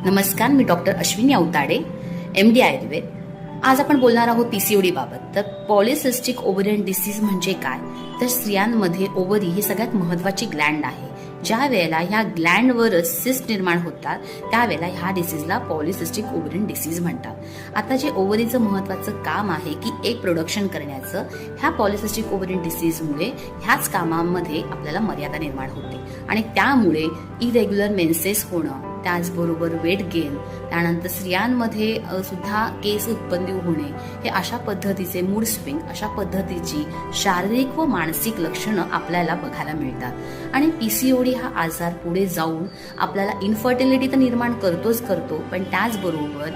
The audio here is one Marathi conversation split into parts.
नमस्कार, मी डॉक्टर अश्विनी अवताडे, MD आयुर्वेद। आज आपण बोलणार आहोत पीसीओडी बाबत। तर पॉलिसिस्टिक ओव्हरियन डिसीज म्हणजे काय? तर स्त्रियांमध्ये ओव्हरी ही सगळ्यात महत्त्वाची ग्लँड आहे। ज्या वेळेला ह्या ग्लँडवरच सिस्ट निर्माण होतात त्यावेळेला ह्या डिसीजला पॉलिसिस्टिक ओव्हरियन डिसीज म्हणतात। आता जे ओव्हरीचं महत्त्वाचं काम आहे की एक प्रोडक्शन करण्याचं, ह्या पॉलिसिस्टिक ओव्हरियन डिसीजमुळे ह्याच कामामध्ये आपल्याला मर्यादा निर्माण होते आणि त्यामुळे इरेग्युलर मेन्सेस होणं, त्याचबरोबर वेट गेन, त्यानंतर स्त्रियांमध्ये सुद्धा केस उत्पन्न होणे, हे अशा पद्धतीचे मूड स्विंग, अशा पद्धतीची शारीरिक व मानसिक लक्षणं आपल्याला बघायला मिळतात। आणि पीसीओडी हा आजार पुढे जाऊन आपल्याला इन्फर्टिलिटी तर निर्माण करतो, पण त्याचबरोबर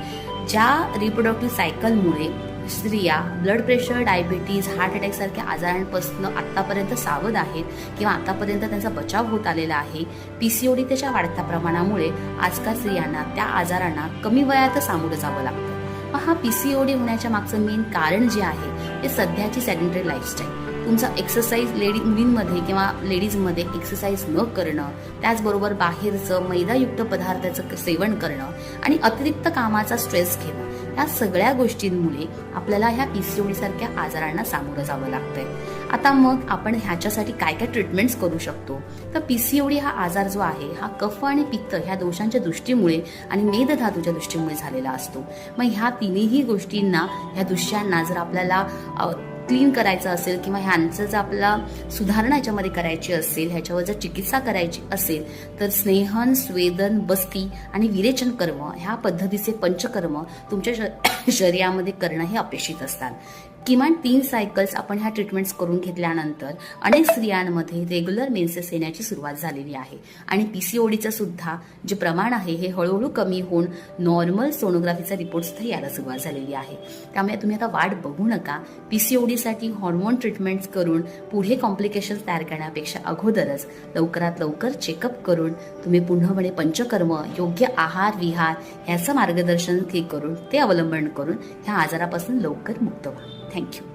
ज्या रिप्रोडक्टिव्ह सायकलमुळे स्त्रिया blood pressure, diabetes, heart attack सारख्या आजारांपासून आतापर्यंत सावध आहेत किंवा आतापर्यंत त्यांचा बचाव होत आलेला आहे, पीसीओडी त्याच्या वाढत्या प्रमाणामुळे आजकाल स्त्रियांना त्या आजारांना कमी वयात सामोरं जावं लागतं। मग हा पीसीओडी होण्याच्या मागचं मेन कारण जे आहे ते सध्याची सेडेंटरी लाईफस्टाईल, तुमचा एक्सरसाइज मुलींमध्ये किंवा लेडीजमध्ये एक्सरसाइज न करणं, त्याचबरोबर बाहेरचं मैदायुक्त पदार्थाचं सेवन करणं आणि अतिरिक्त कामाचा स्ट्रेस घेणं, या सगळ्या गोष्टींमुळे आपल्याला ह्या पीसीओडी सारख्या आजारांना सामोरं जावं लागतंय। आता मग आपण ह्याच्यासाठी काय काय ट्रीटमेंट्स करू शकतो? तर पीसीओडी हा आजार जो आहे हा कफ आणि पित्त ह्या दोषांच्या दृष्टीमुळे आणि मेदधातूच्या दृष्टीमुळे झालेला असतो। मग ह्या तिन्ही गोष्टींना, ह्या दृश्यांना जर आपल्याला क्लीन करायचं असेल किंवा ह्यांचं जर आपल्याला सुधारणा याच्यामध्ये करायची असेल, ह्याच्यावर जर चिकित्सा करायची असेल तर स्नेहन, स्वेदन, बस्ती आणि विरेचन कर्म ह्या पद्धतीचे पंचकर्म तुमच्या शरीरामध्ये करणं हे अपेक्षित असतात। किमान 3 सायकल्स आपण ह्या ट्रीटमेंट्स करून घेतल्यानंतर अनेक स्त्रियांमध्ये रेग्युलर मेन्सेस येण्याची सुरुवात झालेली आहे आणि पीसीओडीचं सुद्धा जे प्रमाण आहे हे हळूहळू कमी होऊन नॉर्मल सोनोग्राफीचा रिपोर्ट सुद्धा यायला सुरुवात झालेली आहे। त्यामुळे तुम्ही आता वाट बघू नका। पीसीओडीसाठी हॉर्मोन ट्रीटमेंट्स करून पुढे कॉम्प्लिकेशन्स तयार करण्यापेक्षा अगोदरच लवकरात लवकर चेकअप करून तुम्ही पूर्णपणे पंचकर्म, योग्य आहार विहार ह्याचं मार्गदर्शन करून ते अवलंबन करून ह्या आजारापासून लवकर मुक्त व्हा। Thank you.